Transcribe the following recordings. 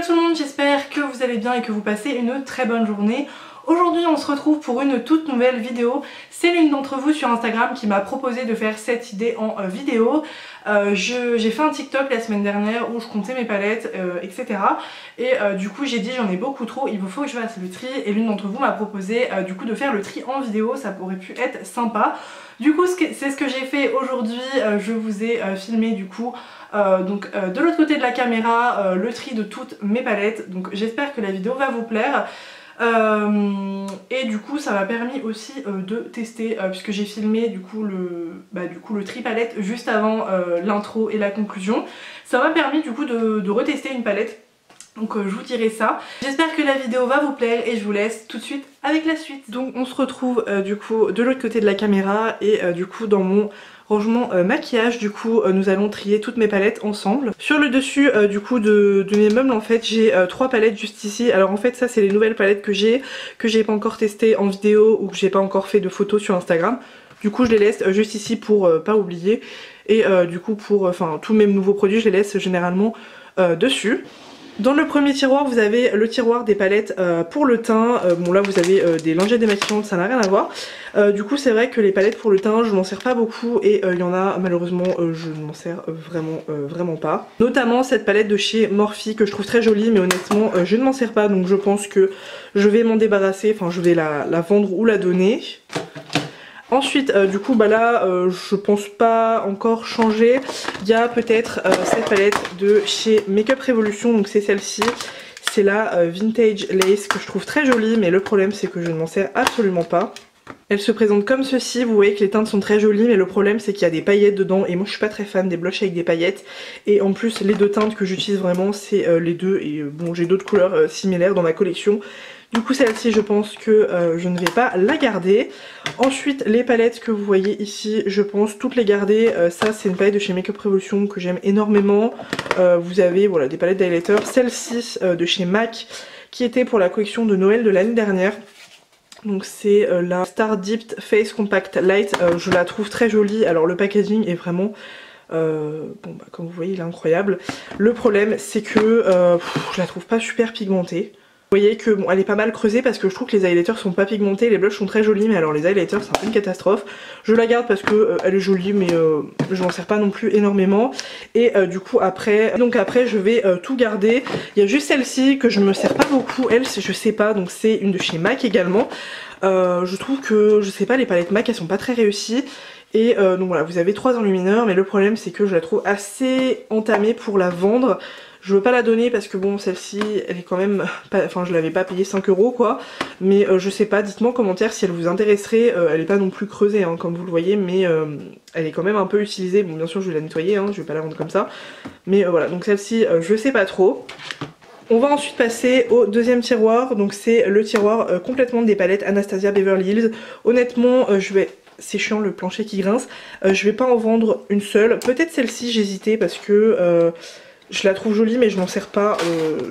tout le monde, j'espère que vous allez bien et que vous passez une très bonne journée. Aujourd'hui on se retrouve pour une toute nouvelle vidéo. C'est l'une d'entre vous sur Instagram qui m'a proposé de faire cette idée en vidéo. J'ai fait un TikTok la semaine dernière où je comptais mes palettes, etc. Et du coup j'ai dit j'en ai beaucoup trop, il vous faut que je fasse le tri. Et l'une d'entre vous m'a proposé du coup de faire le tri en vidéo, ça aurait pu être sympa. Du coup c'est ce que j'ai fait aujourd'hui, je vous ai filmé du coup de l'autre côté de la caméra le tri de toutes mes palettes. Donc j'espère que la vidéo va vous plaire. Et du coup ça m'a permis aussi de tester puisque j'ai filmé du coup le tri palette juste avant l'intro et la conclusion. Ça m'a permis du coup de retester une palette. Donc je vous dirai ça. J'espère que la vidéo va vous plaire et je vous laisse tout de suite avec la suite. Donc on se retrouve du coup de l'autre côté de la caméra et du coup dans mon rangement maquillage. Du coup nous allons trier toutes mes palettes ensemble. Sur le dessus du coup de mes meubles en fait j'ai 3 palettes juste ici. Alors en fait ça c'est les nouvelles palettes que j'ai pas encore testées en vidéo ou que j'ai pas encore fait de photos sur Instagram. Du coup je les laisse juste ici pour pas oublier. Et du coup pour tous mes nouveaux produits je les laisse généralement dessus. Dans le premier tiroir vous avez le tiroir des palettes pour le teint. Bon là vous avez des lingettes démaquillantes, ça n'a rien à voir. Du coup c'est vrai que les palettes pour le teint je m'en sers pas beaucoup et il y en a malheureusement je ne m'en sers vraiment pas. Notamment cette palette de chez Morphe que je trouve très jolie mais honnêtement je ne m'en sers pas, donc je pense que je vais m'en débarrasser, enfin je vais la vendre ou la donner. Ensuite du coup là je pense pas encore changer. Il y a peut-être cette palette de chez Makeup Revolution, donc c'est celle-ci. C'est la Vintage Lace que je trouve très jolie mais le problème c'est que je ne m'en sers absolument pas. Elle se présente comme ceci, vous voyez que les teintes sont très jolies mais le problème c'est qu'il y a des paillettes dedans et moi je suis pas très fan des blushs avec des paillettes. Et en plus les deux teintes que j'utilise vraiment c'est les deux, et bon j'ai d'autres couleurs similaires dans ma collection. Du coup celle-ci je pense que je ne vais pas la garder. Ensuite les palettes que vous voyez ici je pense toutes les garder. Ça c'est une palette de chez Makeup Revolution que j'aime énormément. Vous avez voilà des palettes d'highlighter. Celle-ci de chez MAC qui était pour la collection de Noël de l'année dernière. Donc c'est la Star Dipped Face Compact Light. Je la trouve très jolie. Alors le packaging est vraiment... comme vous voyez il est incroyable. Le problème c'est que je la trouve pas super pigmentée. Vous voyez que bon elle est pas mal creusée parce que je trouve que les highlighters sont pas pigmentés, les blushs sont très jolis mais alors les highlighters c'est un peu une catastrophe. Je la garde parce que elle est jolie mais je m'en sers pas non plus énormément. Et du coup après je vais tout garder. Il y a juste celle-ci que je me sers pas beaucoup, elle je sais pas, donc c'est une de chez MAC également. Je trouve que je sais pas, les palettes MAC elles sont pas très réussies. Et donc voilà, vous avez 3 enlumineurs mais le problème c'est que je la trouve assez entamée pour la vendre. Je veux pas la donner parce que bon celle-ci elle est quand même pas, enfin je l'avais pas payé 5 € quoi. Mais je sais pas, dites-moi en commentaire si elle vous intéresserait. Elle est pas non plus creusée hein, comme vous le voyez mais elle est quand même un peu utilisée. Bon bien sûr je vais la nettoyer hein, je vais pas la vendre comme ça. Mais voilà, donc celle-ci je sais pas trop. On va ensuite passer au deuxième tiroir. Donc c'est le tiroir complètement des palettes Anastasia Beverly Hills. Honnêtement c'est chiant le plancher qui grince. Je vais pas en vendre une seule. Peut-être celle-ci j'hésitais parce que je la trouve jolie mais je m'en sers pas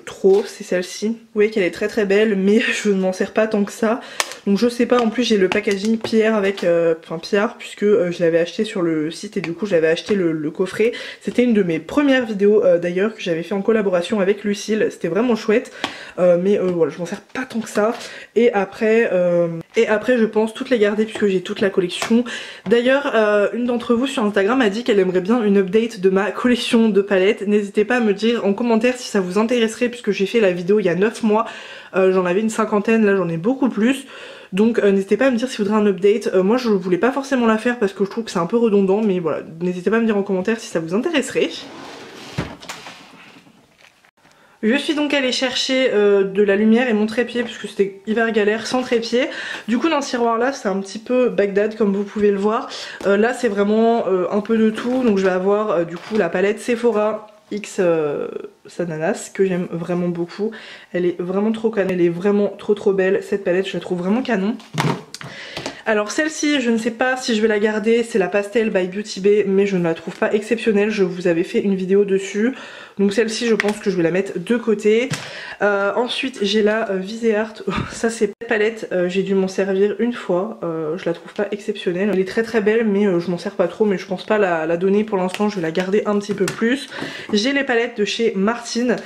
trop, c'est celle-ci. Vous voyez qu'elle est très très belle mais je ne m'en sers pas tant que ça. Donc je sais pas, en plus j'ai le packaging Pierre avec, Pierre puisque je l'avais acheté sur le site et du coup j'avais acheté le coffret. C'était une de mes premières vidéos d'ailleurs que j'avais fait en collaboration avec Lucille, c'était vraiment chouette. Mais voilà, je m'en sers pas tant que ça. Et après je pense toutes les garder puisque j'ai toute la collection. D'ailleurs une d'entre vous sur Instagram a dit qu'elle aimerait bien une update de ma collection de palettes. N'hésitez pas à me dire en commentaire si ça vous intéresserait puisque j'ai fait la vidéo il y a 9 mois. J'en avais une cinquantaine, là j'en ai beaucoup plus. Donc n'hésitez pas à me dire si vous voudrez un update. Moi je voulais pas forcément la faire parce que je trouve que c'est un peu redondant. Mais voilà, n'hésitez pas à me dire en commentaire si ça vous intéresserait. Je suis donc allée chercher de la lumière et mon trépied puisque c'était hiver galère sans trépied. Du coup dans ce tiroir là c'est un petit peu Bagdad comme vous pouvez le voir. Là c'est vraiment un peu de tout. Donc je vais avoir du coup la palette Sephora X Sananas que j'aime vraiment beaucoup. Elle est vraiment trop canon, elle est vraiment trop belle cette palette, je la trouve vraiment canon. Alors celle-ci je ne sais pas si je vais la garder, c'est la Pastel by Beauty Bay mais je ne la trouve pas exceptionnelle, je vous avais fait une vidéo dessus. Donc celle-ci je pense que je vais la mettre de côté. Ensuite j'ai la Visé Art, ça c'est Cette palette, j'ai dû m'en servir une fois, je la trouve pas exceptionnelle. Elle est très belle mais je m'en sers pas trop, mais je pense pas la donner pour l'instant, je vais la garder un petit peu plus. J'ai les palettes de chez Martine,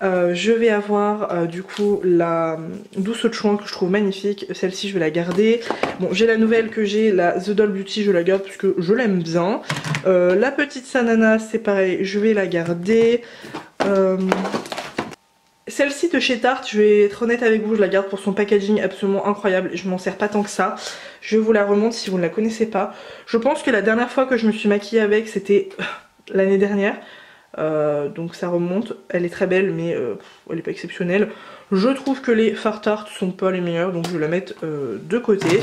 je vais avoir du coup la douce eau de chouin que je trouve magnifique, celle-ci je vais la garder. Bon, j'ai la nouvelle que j'ai, la The Doll Beauty, je la garde parce que je l'aime bien. La petite Sanana, c'est pareil, je vais la garder. Celle-ci de chez Tarte, je vais être honnête avec vous, je la garde pour son packaging absolument incroyable. Je m'en sers pas tant que ça. Je vous la remonte si vous ne la connaissez pas. Je pense que la dernière fois que je me suis maquillée avec, c'était l'année dernière. Donc ça remonte. Elle est très belle, mais elle est pas exceptionnelle. Je trouve que les fards Tarte sont pas les meilleurs, donc je vais la mettre de côté.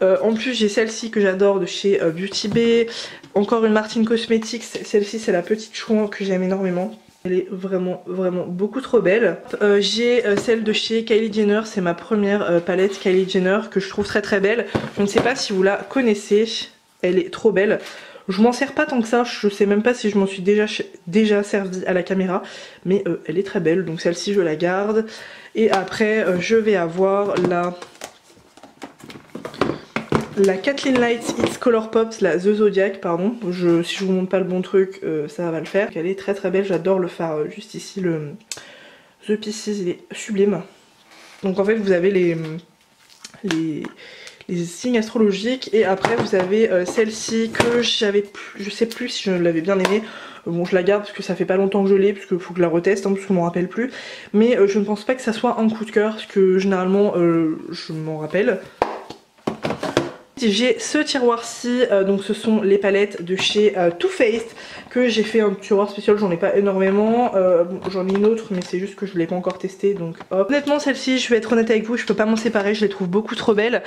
En plus j'ai celle-ci que j'adore de chez Beauty Bay. Encore une Martine Cosmetics. Celle-ci c'est la petite chouin que j'aime énormément. Elle est vraiment beaucoup trop belle. J'ai celle de chez Kylie Jenner, c'est ma première palette Kylie Jenner que je trouve très belle. Je ne sais pas si vous la connaissez, elle est trop belle. Je m'en sers pas tant que ça, je sais même pas si je m'en suis déjà servi à la caméra, mais elle est très belle, donc celle-ci je la garde. Et après je vais avoir la Kathleen Lights It's Color Pops, la The Zodiac, pardon. Si je vous montre pas le bon truc, ça va le faire. Elle est très belle, j'adore le fard juste ici, le The Pisces, il est sublime. Donc en fait vous avez les signes astrologiques et après vous avez celle-ci que j'avais, je sais plus si je l'avais bien aimée. Bon, je la garde parce que ça fait pas longtemps que je l'ai, parce qu'il faut que je la reteste, parce que je m'en rappelle plus. Mais je ne pense pas que ça soit un coup de cœur, parce que généralement je m'en rappelle. J'ai ce tiroir-ci, donc ce sont les palettes de chez Too Faced que j'ai fait un tiroir spécial, j'en ai pas énormément, bon, j'en ai une autre mais c'est juste que je l'ai pas encore testé donc hop. Honnêtement celle-ci, je vais être honnête avec vous, je peux pas m'en séparer, je les trouve beaucoup trop belles.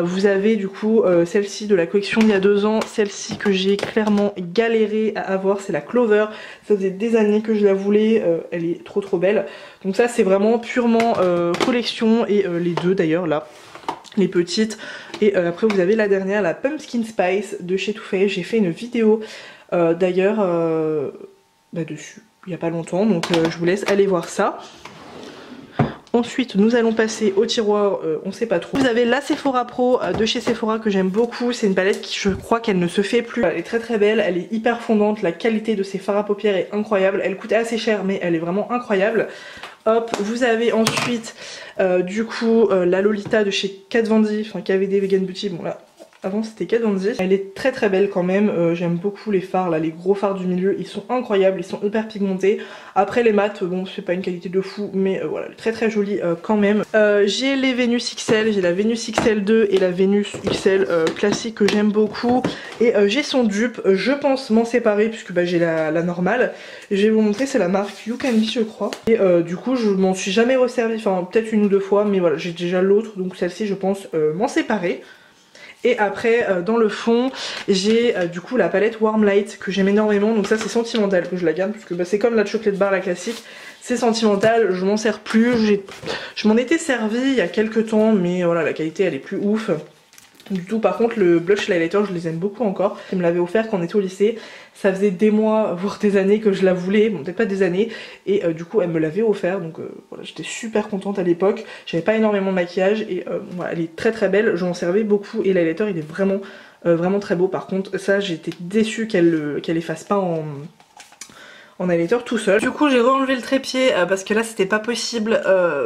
Vous avez du coup celle-ci de la collection d'il y a 2 ans, celle-ci que j'ai clairement galéré à avoir, c'est la Clover, ça faisait des années que je la voulais, elle est trop belle. Donc ça c'est vraiment purement collection et les deux d'ailleurs là. Les petites et après vous avez la dernière, la Pumpkin Spice de chez Too Faced. J'ai fait une vidéo d'ailleurs dessus il n'y a pas longtemps, donc je vous laisse aller voir ça. Ensuite nous allons passer au tiroir, on sait pas trop. Vous avez la Sephora Pro de chez Sephora que j'aime beaucoup, c'est une palette qui je crois qu'elle ne se fait plus. Elle est très belle, elle est hyper fondante, la qualité de ses fards à paupières est incroyable, elle coûte assez cher mais elle est vraiment incroyable. Hop, vous avez ensuite du coup la Lolita de chez Kat Von D, enfin KVD Vegan Beauty, bon là avant c'était Kat Von D. Elle est très belle quand même, j'aime beaucoup les fards là, les gros fards du milieu, ils sont incroyables, ils sont hyper pigmentés. Après les mat, bon c'est pas une qualité de fou mais voilà, très jolie quand même. J'ai les Venus XL, j'ai la Venus XL2 et la Venus XL classique que j'aime beaucoup. Et j'ai son dupe, je pense m'en séparer puisque bah, j'ai la normale. Je vais vous montrer, c'est la marque You Can Be je crois. Et du coup je m'en suis jamais resservie, enfin peut-être 1 ou 2 fois mais voilà j'ai déjà l'autre donc celle-ci je pense m'en séparer. Et après dans le fond j'ai du coup la palette Warm Light que j'aime énormément, donc ça c'est sentimental que je la garde parce que bah, c'est comme la chocolate bar la classique, c'est sentimental, je m'en sers plus, je m'en étais servi il y a quelques temps mais voilà la qualité elle est plus ouf du tout. Par contre le blush highlighter je les aime beaucoup encore, elle me l'avait offert quand on était au lycée, ça faisait des mois voire des années que je la voulais, bon peut-être pas des années et du coup elle me l'avait offert donc voilà j'étais super contente à l'époque, j'avais pas énormément de maquillage et voilà, elle est très belle, je m'en servais beaucoup et l'highlighter il est vraiment très beau. Par contre ça j'étais déçue qu'elle efface pas en highlighter tout seul. Du coup j'ai re-enlevé le trépied parce que là c'était pas possible,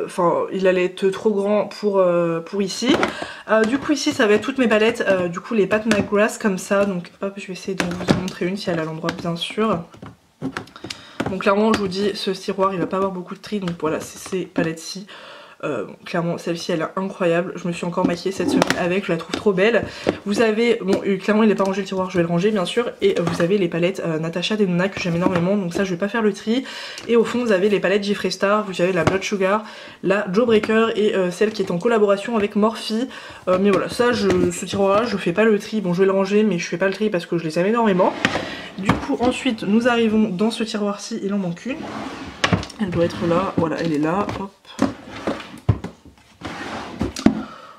enfin il allait être trop grand pour ici. Du coup ici ça va être toutes mes palettes, du coup les Pat McGrath comme ça, donc hop je vais essayer de vous en montrer une si elle est à l'endroit bien sûr. Donc clairement je vous dis ce tiroir il va pas avoir beaucoup de tri, donc voilà c'est ces palettes-ci. Clairement celle-ci elle est incroyable, je me suis encore maquillée cette semaine avec, je la trouve trop belle. Vous avez, bon clairement il n'est pas rangé le tiroir, je vais le ranger bien sûr. Et vous avez les palettes Natasha Denona que j'aime énormément, donc ça je vais pas faire le tri. Et au fond vous avez les palettes Jeffree Star, vous avez la Blood Sugar, la Jawbreaker et celle qui est en collaboration avec Morphe. Mais voilà ça ce tiroir là je fais pas le tri, bon je vais le ranger mais je fais pas le tri parce que je les aime énormément. Du coup ensuite nous arrivons dans ce tiroir-ci, il en manque une. Elle doit être là, voilà elle est là, hop.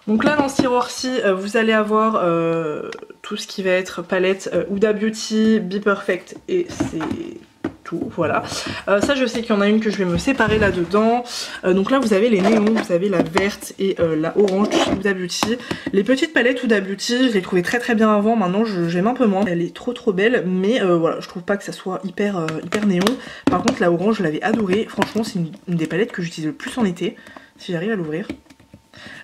Donc là dans ce tiroir-ci vous allez avoir tout ce qui va être palette Huda Beauty, Be Perfect et c'est tout, voilà. Ça je sais qu'il y en a une que je vais me séparer là-dedans. Donc là vous avez les néons, vous avez la verte et la orange de chez Huda Beauty. Les petites palettes Huda Beauty, je les trouvais très bien avant, maintenant j'aime un peu moins. Elle est trop belle, mais voilà, je trouve pas que ça soit hyper néon. Par contre la orange je l'avais adorée, franchement c'est une des palettes que j'utilise le plus en été, si j'arrive à l'ouvrir.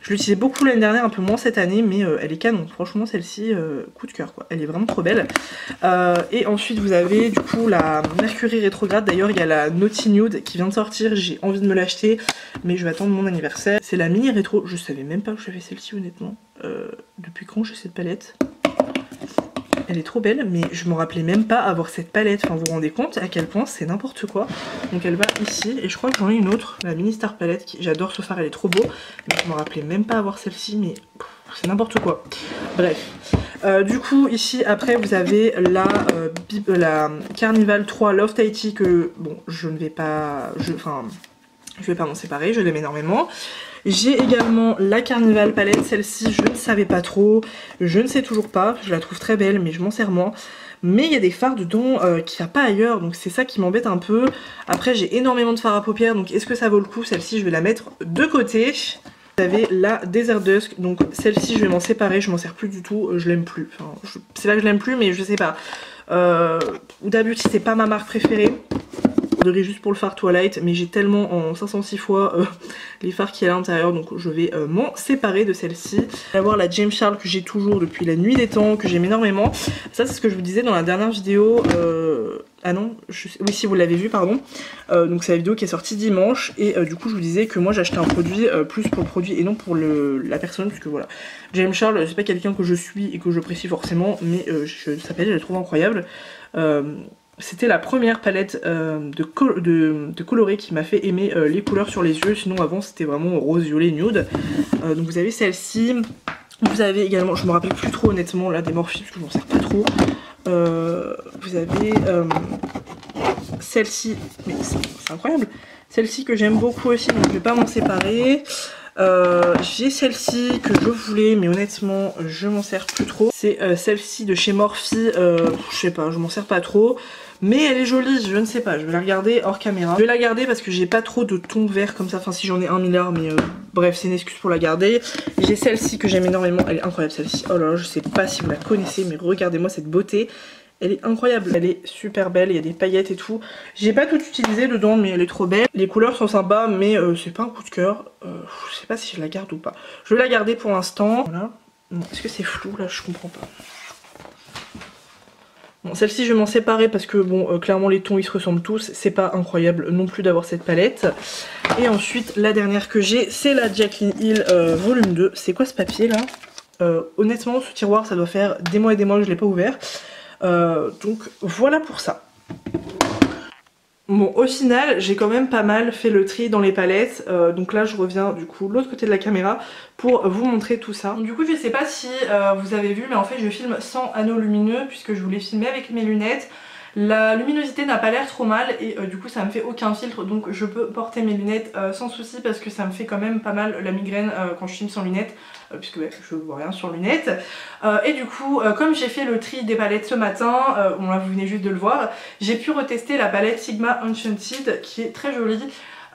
Je l'utilisais beaucoup l'année dernière, un peu moins cette année, mais elle est canon. Franchement, celle-ci, coup de cœur quoi. Elle est vraiment trop belle. Et ensuite, vous avez du coup la Mercury rétrograde. D'ailleurs, il y a la Naughty Nude qui vient de sortir. J'ai envie de me l'acheter, mais je vais attendre mon anniversaire. C'est la mini rétro. Je savais même pas que j'avais celle-ci, honnêtement. Depuis quand j'ai cette palette ? Elle est trop belle, mais je me rappelais même pas avoir cette palette. Enfin, vous vous rendez compte à quel point c'est n'importe quoi. Donc elle va ici, et je crois que j'en ai une autre, la Mini Star Palette. J'adore ce fard, elle est trop beau. Mais je me rappelais même pas avoir celle-ci, mais c'est n'importe quoi. Bref. Du coup, ici, après, vous avez la Carnival 3 Love Tahiti que, bon, je ne vais pas... je vais pas m'en séparer, je l'aime énormément. J'ai également la Carnival palette, celle-ci je ne savais pas trop, je ne sais toujours pas, je la trouve très belle mais je m'en sers moins. Mais il y a des fards dedans qu'il n'y a pas ailleurs, donc c'est ça qui m'embête un peu. Après j'ai énormément de fards à paupières, donc est-ce que ça vaut le coup? Celle-ci je vais la mettre de côté. Vous avez la Desert Dusk, donc celle-ci je vais m'en séparer, je m'en sers plus du tout, je l'aime plus. Enfin, c'est pas que je l'aime plus mais je sais pas. Huda Beauty c'est pas ma marque préférée. Juste pour le fard Twilight, mais j'ai tellement en 506 fois les fards qu'il y a à l'intérieur, donc je vais m'en séparer de celle-ci. On va voir la James Charles que j'ai toujours depuis la nuit des temps, que j'aime énormément. Ça c'est ce que je vous disais dans la dernière vidéo. Ah non, oui si vous l'avez vu pardon. Donc c'est la vidéo qui est sortie dimanche et du coup je vous disais que moi j'achetais un produit plus pour le produit et non pour la personne, parce que voilà. James Charles c'est pas quelqu'un que je suis et que j'apprécie forcément, mais sa palette je la trouve incroyable. C'était la première palette de coloré qui m'a fait aimer les couleurs sur les yeux. Sinon avant c'était vraiment rose, violet, nude. Donc vous avez celle-ci. Vous avez également, je me rappelle plus trop honnêtement là des Morphe parce que je m'en sers pas trop. Vous avez celle-ci, mais c'est incroyable. Celle-ci que j'aime beaucoup aussi, donc je vais pas m'en séparer. J'ai celle-ci que je voulais mais honnêtement je m'en sers plus trop. C'est celle-ci de chez Morphe, je sais pas, je m'en sers pas trop. Mais elle est jolie, je ne sais pas, je vais la regarder hors caméra. Je vais la garder parce que j'ai pas trop de tons verts comme ça, enfin si j'en ai 1 milliard, mais bref c'est une excuse pour la garder. J'ai celle-ci que j'aime énormément, elle est incroyable celle-ci. Oh là là, je sais pas si vous la connaissez mais regardez-moi cette beauté. Elle est incroyable, elle est super belle, il y a des paillettes et tout. J'ai pas tout utilisé dedans mais elle est trop belle. Les couleurs sont sympas mais c'est pas un coup de cœur. Je sais pas si je la garde ou pas. Je vais la garder pour l'instant. Voilà. Est-ce que c'est flou là? Je comprends pas. Bon, celle-ci je vais m'en séparer parce que bon clairement les tons ils se ressemblent tous, c'est pas incroyable non plus d'avoir cette palette. Et ensuite la dernière que j'ai c'est la Jaclyn Hill volume 2. C'est quoi ce papier là? Honnêtement ce tiroir ça doit faire des mois et des mois que je l'ai pas ouvert. Donc voilà pour ça. Bon au final j'ai quand même pas mal fait le tri dans les palettes, donc là je reviens du coup de l'autre côté de la caméra pour vous montrer tout ça. Du coup je sais pas si vous avez vu mais en fait je filme sans anneau lumineux puisque je voulais filmer avec mes lunettes. La luminosité n'a pas l'air trop mal et du coup ça me fait aucun filtre, donc je peux porter mes lunettes sans souci parce que ça me fait quand même pas mal la migraine quand je filme sans lunettes, puisque ouais, je vois rien sur lunettes. Et du coup comme j'ai fait le tri des palettes ce matin, bon là vous venez juste de le voir, j'ai pu retester la palette Sigma Enchanted qui est très jolie.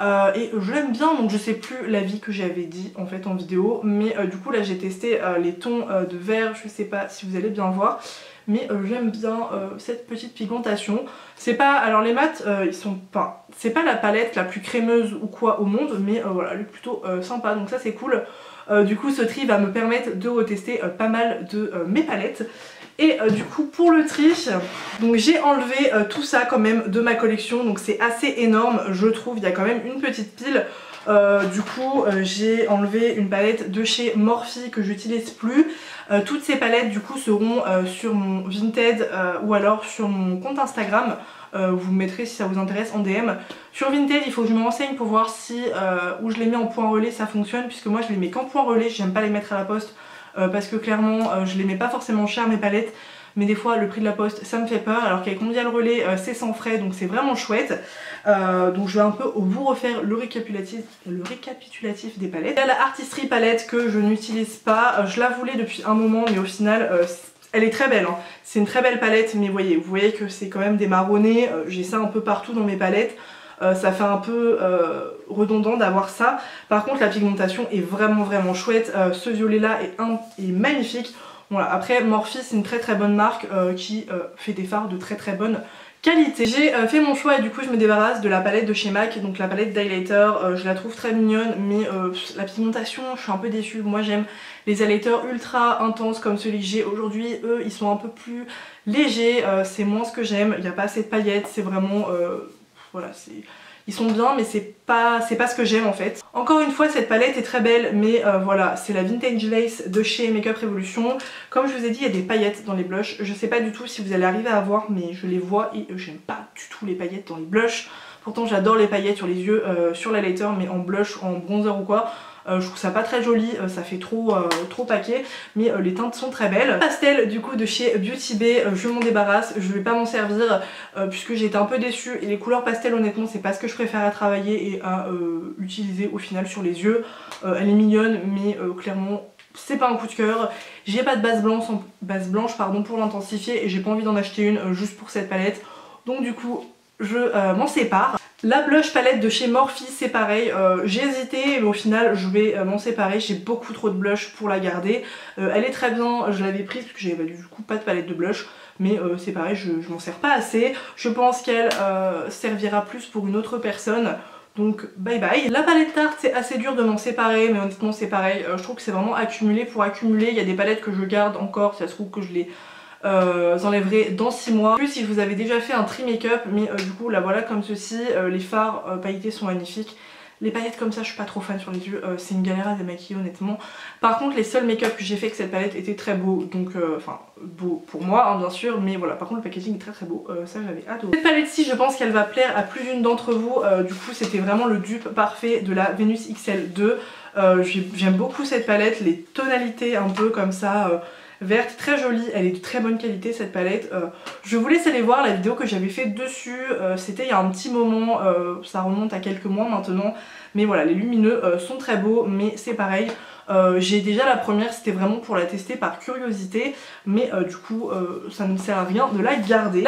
Et je l'aime bien, donc je sais plus l'avis que j'avais dit en fait en vidéo, mais du coup là j'ai testé les tons de vert, je sais pas si vous allez bien voir, mais j'aime bien cette petite pigmentation. C'est pas, alors les mats ils sont pas, c'est pas la palette la plus crémeuse ou quoi au monde, mais voilà elle est plutôt sympa, donc ça c'est cool. Du coup ce tri va me permettre de retester pas mal de mes palettes. Et du coup pour le tri, donc j'ai enlevé tout ça quand même de ma collection, donc c'est assez énorme je trouve, il y a quand même une petite pile. Du coup j'ai enlevé une palette de chez Morphe que j'utilise plus. Toutes ces palettes du coup seront sur mon Vinted ou alors sur mon compte Instagram. Vous me mettrez si ça vous intéresse en DM. Sur Vinted il faut que je me renseigne pour voir si où je les mets en point relais ça fonctionne, puisque moi je les mets qu'en point relais, j'aime pas les mettre à la poste. Parce que clairement je les mets pas forcément cher mes palettes, mais des fois le prix de la poste ça me fait peur, alors qu'avec Mondial Relais c'est sans frais, donc c'est vraiment chouette. Donc je vais un peu vous refaire le récapitulatif des palettes. Il y a la Artistry palette que je n'utilise pas, je la voulais depuis un moment mais au final Elle est très belle, hein. C'est une très belle palette, mais vous voyez que c'est quand même des marronnés, j'ai ça un peu partout dans mes palettes. Ça fait un peu redondant d'avoir ça. Par contre la pigmentation est vraiment chouette. Ce violet là est magnifique. Voilà, après Morphe c'est une très bonne marque qui fait des fards de très bonne qualité. J'ai fait mon choix et du coup je me débarrasse de la palette de chez MAC, donc la palette d'highlighter. Je la trouve très mignonne, mais la pigmentation je suis un peu déçue. Moi j'aime les highlighters ultra intenses comme celui que j'ai aujourd'hui. Eux ils sont un peu plus légers, c'est moins ce que j'aime. Il n'y a pas assez de paillettes, c'est vraiment... voilà, ils sont bien mais c'est pas ce que j'aime en fait. Encore une fois cette palette est très belle, mais voilà, c'est la Vintage Lace de chez Makeup Revolution. Comme je vous ai dit, il y a des paillettes dans les blushs. Je sais pas du tout si vous allez arriver à voir, mais je les vois et j'aime pas du tout les paillettes dans les blushs. Pourtant j'adore les paillettes sur les yeux, sur l'highlighter, mais en blush, en bronzer ou quoi. Je trouve ça pas très joli, ça fait trop paquet, mais les teintes sont très belles. Pastel du coup de chez Beauty Bay, je m'en débarrasse, je vais pas m'en servir puisque j'ai été un peu déçue et les couleurs pastel honnêtement c'est pas ce que je préfère à travailler et à utiliser au final sur les yeux. Elle est mignonne mais clairement c'est pas un coup de cœur. J'ai pas de base blanche pour l'intensifier et j'ai pas envie d'en acheter une juste pour cette palette, donc du coup je m'en sépare. La blush palette de chez Morphe c'est pareil, j'ai hésité mais au final je vais m'en séparer, j'ai beaucoup trop de blush pour la garder. Elle est très bien, je l'avais prise parce que j'avais du coup pas de palette de blush, mais c'est pareil, je m'en sers pas assez. Je pense qu'elle servira plus pour une autre personne. Donc bye bye. La palette Tarte c'est assez dur de m'en séparer, mais honnêtement c'est pareil, je trouve que c'est vraiment accumulé pour accumuler. Il y a des palettes que je garde encore, si ça se trouve que je les enlèverai dans 6 mois. En plus si vous avez déjà fait un tri make-up, mais du coup là voilà comme ceci, les fards pailletés sont magnifiques. Les paillettes comme ça je suis pas trop fan sur les yeux, c'est une galère à démaquiller honnêtement. Par contre les seuls make-up que j'ai fait avec cette palette étaient très beaux, donc enfin beau pour moi hein, bien sûr, mais voilà, par contre le packaging est très beau, ça j'avais adoré. Cette palette-ci je pense qu'elle va plaire à plus d'une d'entre vous, du coup c'était vraiment le dupe parfait de la Venus XL2. J'aime beaucoup cette palette, les tonalités un peu comme ça verte, très jolie, elle est de très bonne qualité cette palette. Je vous laisse aller voir la vidéo que j'avais fait dessus, c'était il y a un petit moment, ça remonte à quelques mois maintenant, mais voilà, les lumineux sont très beaux, mais c'est pareil. J'ai déjà la première, c'était vraiment pour la tester par curiosité, mais du coup ça ne sert à rien de la garder.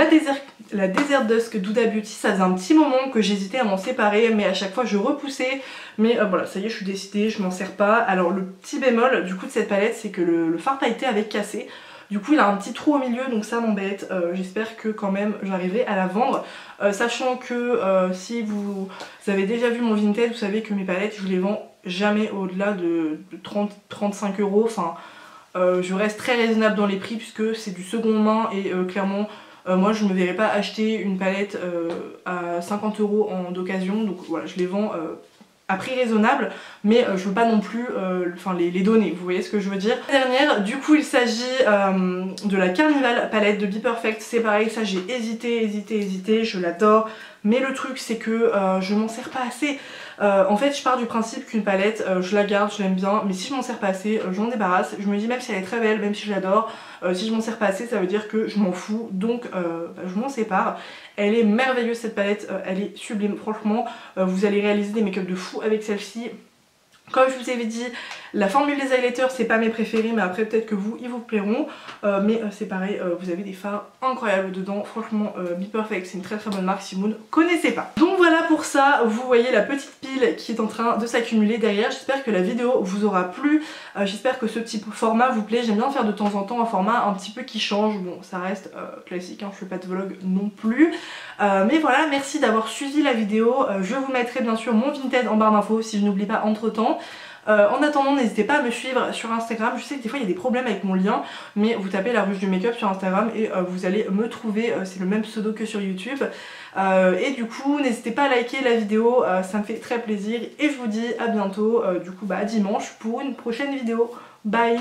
La Desert Dusk d'Huda Beauty, ça faisait un petit moment que j'hésitais à m'en séparer, mais à chaque fois je repoussais, mais voilà, ça y est, je suis décidée, je m'en sers pas. Alors le petit bémol du coup de cette palette, c'est que le fard pailleté avait cassé. Du coup il a un petit trou au milieu, donc ça m'embête. J'espère que quand même j'arriverai à la vendre, sachant que si vous avez déjà vu mon Vinted, vous savez que mes palettes je les vends jamais au-delà de 30-35 €. Enfin je reste très raisonnable dans les prix puisque c'est du second main et clairement moi je ne me verrais pas acheter une palette à 50 € d'occasion, donc voilà, je les vends à prix raisonnable, mais je veux pas non plus les donner, vous voyez ce que je veux dire. La dernière, du coup il s'agit de la Carnival palette de Be Perfect, c'est pareil, ça j'ai hésité, je l'adore, mais le truc c'est que je m'en sers pas assez. En fait je pars du principe qu'une palette je la garde, je l'aime bien, mais si je m'en sers pas assez je m'en débarrasse. Je me dis même si elle est très belle, même si je l'adore, si je m'en sers pas assez ça veut dire que je m'en fous, donc je m'en sépare. Elle est merveilleuse cette palette, elle est sublime franchement, vous allez réaliser des make-up de fou avec celle-ci. Comme je vous avais dit, la formule des highlighters c'est pas mes préférés, mais après peut-être que vous ils vous plairont, mais c'est pareil, vous avez des fards incroyables dedans. Franchement Be Perfect c'est une très bonne marque si vous ne connaissez pas. Donc voilà pour ça, vous voyez la petite pile qui est en train de s'accumuler derrière. J'espère que la vidéo vous aura plu, j'espère que ce petit format vous plaît. J'aime bien faire de temps en temps un format un petit peu qui change, bon ça reste classique hein, je fais pas de vlog non plus, mais voilà, merci d'avoir suivi la vidéo. Je vous mettrai bien sûr mon Vinted en barre d'infos si je n'oublie pas entre temps. En attendant n'hésitez pas à me suivre sur Instagram, je sais que des fois il y a des problèmes avec mon lien, mais vous tapez la ruche du make-up sur Instagram et vous allez me trouver, c'est le même pseudo que sur YouTube. Et du coup n'hésitez pas à liker la vidéo, ça me fait très plaisir et je vous dis à bientôt, du coup à dimanche pour une prochaine vidéo. Bye.